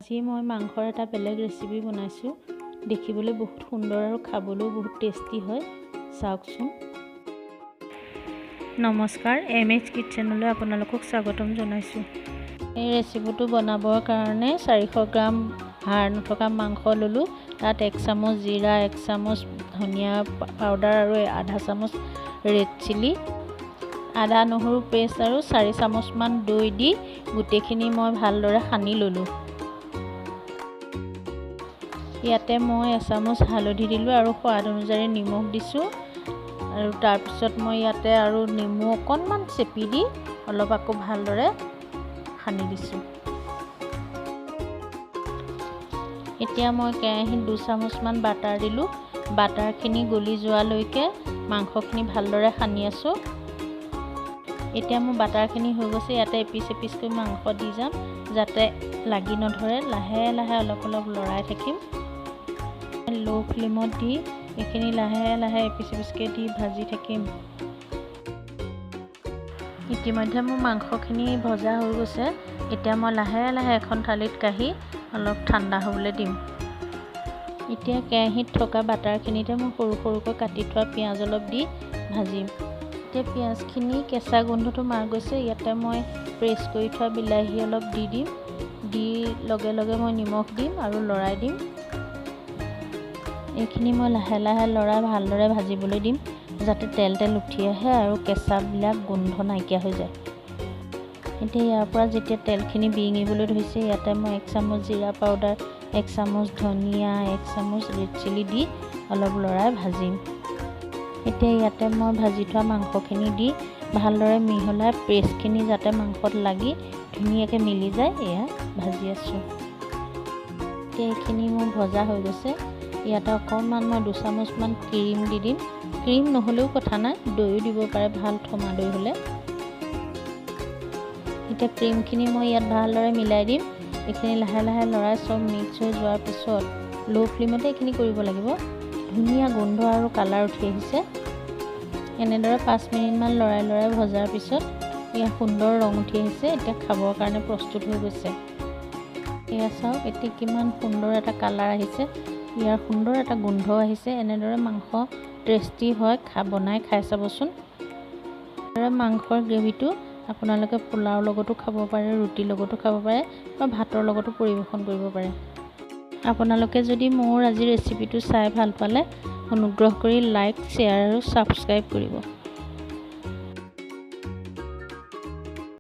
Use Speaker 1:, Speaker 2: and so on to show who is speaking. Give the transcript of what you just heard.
Speaker 1: আজি মই মাংসৰ এটা বেলেগ ৰেচিপি বনাইছোঁ। দেখিবলৈ বহুত সুন্দৰ আৰু খাবলৈও বহুত টেষ্টি হয়। চাওকচোন। নমস্কাৰ, MH কিটচেনলৈ আপোনালোকক স্বাগতম জনাইছোঁ। এই ৰেচিপিটো বনাবৰ কাৰণে 400 গ্ৰাম হাড় নথকা মাংস ল'লোঁ। তাত 1 চামুচ জিৰা, 1 চামুচ ধনিয়া পাউডাৰ আৰু আধা চামুচ ৰেড চিলি, আদা নহৰু পেষ্ট আৰু 4 চামুচমান দৈ দি গোটেইখিনি মই ভালদৰে সানি ল'লোঁ। ইয়াতে মই 1 চামুচ হালধি দিলোঁ আৰু সোৱাদ অনুযায়ী নিমখ দিছোঁ। আৰু তাৰপিছত মই ইয়াতে আৰু নেমু অকণমান চেপি দি অলপ আকৌ ভালদৰে সানি দিছোঁ। এতিয়া মই কেৰাহীত 2 চামুচমান বাটাৰ দিলোঁ। বাটাৰখিনি গলি যোৱালৈকে মাংসখিনি ভালদৰে সানি আছোঁ। এতিয়া মোৰ বাটাৰখিনি হৈ গৈছে। ইয়াতে এপিচ এপিচকৈ মাংস দি যাম যাতে লাগি নধৰে। লাহে লাহে অলপ অলপ লৰাই থাকিম। ল' ফ্লেমত দি এইখিনি লাহে লাহে এপিচ এপিচকৈ দি ভাজি থাকিম। ইতিমধ্যে মোৰ মাংসখিনি ভজা হৈ গৈছে। এতিয়া মই লাহে লাহে এখন থালিত কাঢ়ি অলপ ঠাণ্ডা হ'বলৈ দিম। এতিয়া কেৰাহীত থকা বাটাৰখিনিতে মই সৰু সৰুকৈ কাটি থোৱা পিঁয়াজ অলপ দি ভাজিম। এতিয়া পিঁয়াজখিনি কেঁচা গোন্ধটো মাৰ গৈছে। ইয়াতে মই প্ৰেছ কৰি থোৱা বিলাহী অলপ দি দিম। দি লগে লগে মই নিমখ দিম আৰু লৰাই দিম। এইখিনি মই লাহে লাহে লৰাই ভালদৰে ভাজিবলৈ দিম যাতে তেল তেল উঠি আহে আৰু কেঁচাবিলাক গোন্ধ নাইকিয়া হৈ যায়। এতিয়া ইয়াৰ পৰা যেতিয়া তেলখিনি বিৰিঙিবলৈ ধৰিছে, ইয়াতে মই 1 চামুচ জিৰা পাউডাৰ, 1 চামুচ ধনিয়া, 1 চামুচ ৰেড চিলি দি অলপ লৰাই ভাজিম। এতিয়া ইয়াতে মই ভাজি থোৱা মাংসখিনি দি ভালদৰে মিহলাই পেষ্টখিনি যাতে মাংসত লাগি ধুনীয়াকৈ মিলি যায় এয়া ভাজি আছোঁ। এতিয়া এইখিনি মোৰ ভজা হৈ গৈছে। ইয়াতে অকণমান মই 2 চামুচমান ক্ৰীম দি দিম। ক্ৰীম নহ'লেও কথা নাই, দৈও দিব পাৰে, ভাল থমা দৈ হ'লে। এতিয়া ক্ৰীমখিনি মই ইয়াত ভালদৰে মিলাই দিম। এইখিনি লাহে লাহে লৰাই চব মিক্স হৈ যোৱাৰ পিছত ল' ফ্লেমতে এইখিনি কৰিব লাগিব। ধুনীয়া গোন্ধ আৰু কালাৰ উঠি আহিছে। এনেদৰে 5 মিনিটমান লৰাই লৰাই ভজাৰ পিছত ইয়াৰ সুন্দৰ ৰং উঠি আহিছে। এতিয়া খাবৰ কাৰণে প্ৰস্তুত হৈ গৈছে। এয়া চাওক, এতিয়া কিমান সুন্দৰ এটা কালাৰ আহিছে। ইয়াৰ সুন্দৰ এটা গোন্ধ আহিছে। এনেদৰে মাংস টেষ্টি হয়, বনাই খাই চাবচোন। মাংসৰ গ্ৰেভিটো আপোনালোকে পোলাওৰ লগতো খাব পাৰে, ৰুটিৰ লগতো খাব পাৰে বা ভাতৰ লগতো পৰিৱেশন কৰিব পাৰে। আপোনালোকে যদি মোৰ আজি ৰেচিপিটো চাই ভাল পালে অনুগ্ৰহ কৰি লাইক, শ্বেয়াৰ আৰু ছাবস্ক্ৰাইব কৰিব।